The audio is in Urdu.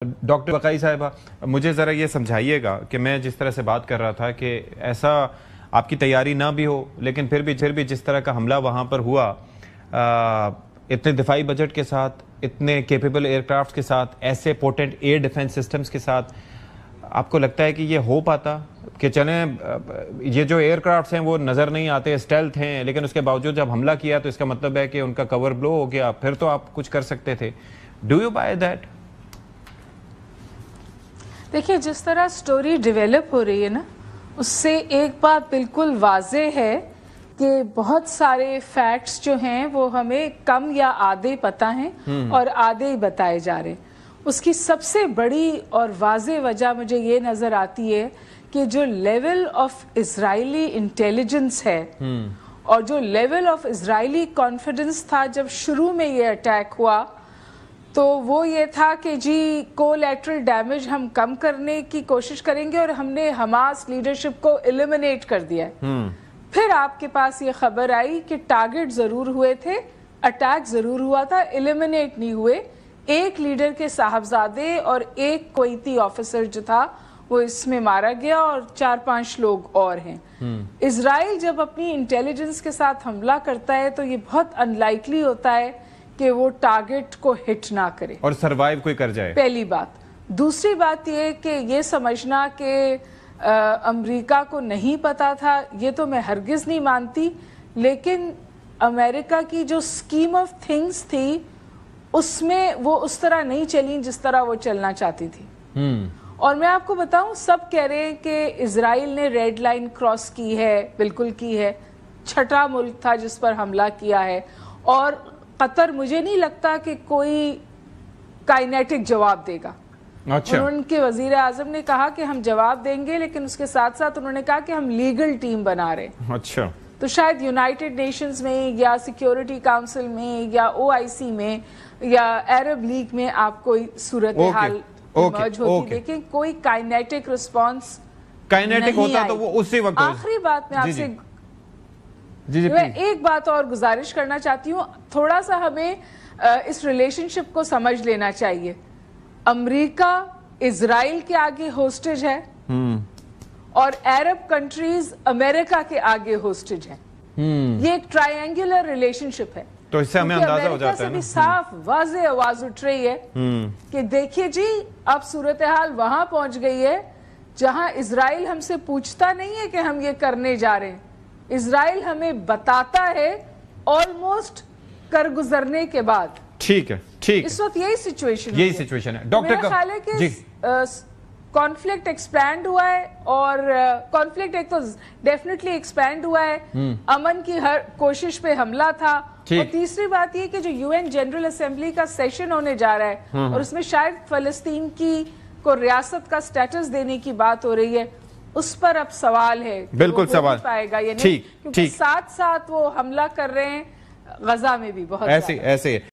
ڈاکٹر وقائی صاحبہ، مجھے ذرا یہ سمجھائیے گا کہ میں جس طرح سے بات کر رہا تھا کہ ایسا آپ کی تیاری نہ بھی ہو لیکن پھر بھی جس طرح کا حملہ وہاں پر ہوا، اتنے دفاعی بجٹ کے ساتھ، اتنے کیپیبل ایئر کرافٹ کے ساتھ، ایسے پوٹنٹ ایئر ڈیفنس سسٹمز کے ساتھ، آپ کو لگتا ہے کہ یہ ہو پاتا کہ چلیں یہ جو ایئر کرافٹس ہیں وہ نظر نہیں آتے، اسٹیلتھ ہیں، لیکن اس کے باوجود جب حملہ کیا تو اس کا مطلب ہے کہ ان کا کور بلو ہو گیا، پھر تو آپ کچھ کر سکتے تھے. Do you by that? دیکھیے، جس طرح سٹوری ڈیویلپ ہو رہی ہے نا، اس سے ایک بات بالکل واضح ہے کہ بہت سارے فیکٹس جو ہیں وہ ہمیں کم یا آدھے پتہ ہیں اور آدھے ہی بتائے جا رہے ہیں. اس کی سب سے بڑی اور واضح وجہ مجھے یہ نظر آتی ہے کہ جو لیول آف اسرائیلی انٹیلیجنس ہے اور جو لیول آف اسرائیلی کانفیڈنس تھا جب شروع میں یہ اٹیک ہوا، تو وہ یہ تھا کہ جی کولیٹرل ڈیمیج ہم کم کرنے کی کوشش کریں گے اور ہم نے حماس لیڈرشپ کو ایلیمنیٹ کر دیا ہے. پھر آپ کے پاس یہ خبر آئی کہ ٹارگٹ ضرور ہوئے تھے، اٹیک ضرور ہوا تھا، ایلیمنیٹ نہیں ہوئے. ایک لیڈر کے صاحبزادے اور ایک کویتی آفیسر جو تھا وہ اس میں مارا گیا اور 4-5 لوگ اور ہیں. اسرائیل جب اپنی انٹیلیجنس کے ساتھ حملہ کرتا ہے تو یہ بہت ان لائکلی ہوتا ہے کہ وہ ٹارگٹ کو ہٹ نہ کرے اور سروائیو کوئی کر جائے. پہلی بات. دوسری بات یہ کہ یہ سمجھنا کہ امریکہ کو نہیں پتا تھا، یہ تو میں ہرگز نہیں مانتی، لیکن امریکہ کی جو اسکیم آف تھنگس تھی اس میں وہ اس طرح نہیں چلی جس طرح وہ چلنا چاہتی تھی. اور میں آپ کو بتاؤں، سب کہہ رہے ہیں کہ اسرائیل نے ریڈ لائن کراس کی ہے، بالکل کی ہے. 6واں ملک تھا جس پر حملہ کیا ہے، اور قطر مجھے نہیں لگتا کہ کوئی کائنیٹک جواب دے گا. ان کے وزیر اعظم نے کہا کہ ہم جواب دیں گے، لیکن اس کے ساتھ ساتھ انہوں نے کہا کہ ہم لیگل ٹیم بنا رہے ہیں. اچھا، تو شاید یونائٹڈ نیشنز میں یا سیکیورٹی کاؤنسل میں یا OIC میں یا عرب لیگ میں آپ کوئی صورتحال ایمرج ہوتی، لیکن کوئی کائنیٹک رسپانس کائنیٹک ہوتا تو وہ اسی وقت. آخری بات میں آپ سے میں ایک بات اور گزارش کرنا چاہتی ہوں، تھوڑا سا ہمیں اس ریلیشن شپ کو سمجھ لینا چاہیے. امریکہ اسرائیل کے آگے ہوسٹیج ہے اور عرب کنٹریز امریکہ کے آگے ہوسٹیج ہے. یہ ایک ٹرائنگولر ریلیشن شپ ہے. تو اس سے ہمیں اندازہ ہو جاتا ہے امریکہ سے بھی صاف واضح آواز اٹھ رہی ہے کہ دیکھیے جی، اب صورتحال وہاں پہنچ گئی ہے جہاں اسرائیل ہم سے پوچھتا نہیں ہے کہ ہم یہ کرنے جا رہے ہیں، اسرائیل ہمیں بتاتا ہے آلموسٹ کر گزرنے کے بعد. ٹھیک ہے، ٹھیک. اس وقت یہی سچویشن ہے. ڈاکٹر، میرا خیال ہے کہ کانفلکٹ ایکسپینڈ ہوا ہے، اور کانفلکٹ ایک تو ڈیفینیٹلی ایکسپینڈ ہوا ہے. امن کی ہر کوشش پہ حملہ تھا. اور تیسری بات یہ کہ جو UN جنرل اسمبلی کا سیشن ہونے جا رہا ہے اور اس میں شاید فلسطین کی کو ریاست کا سٹیٹس دینے کی بات ہو رہی ہے، اس پر اب سوال ہے. بالکل سوال پائے گا یا نہیں، کیونکہ ساتھ ساتھ وہ حملہ کر رہے ہیں غزہ میں بھی بہت ایسے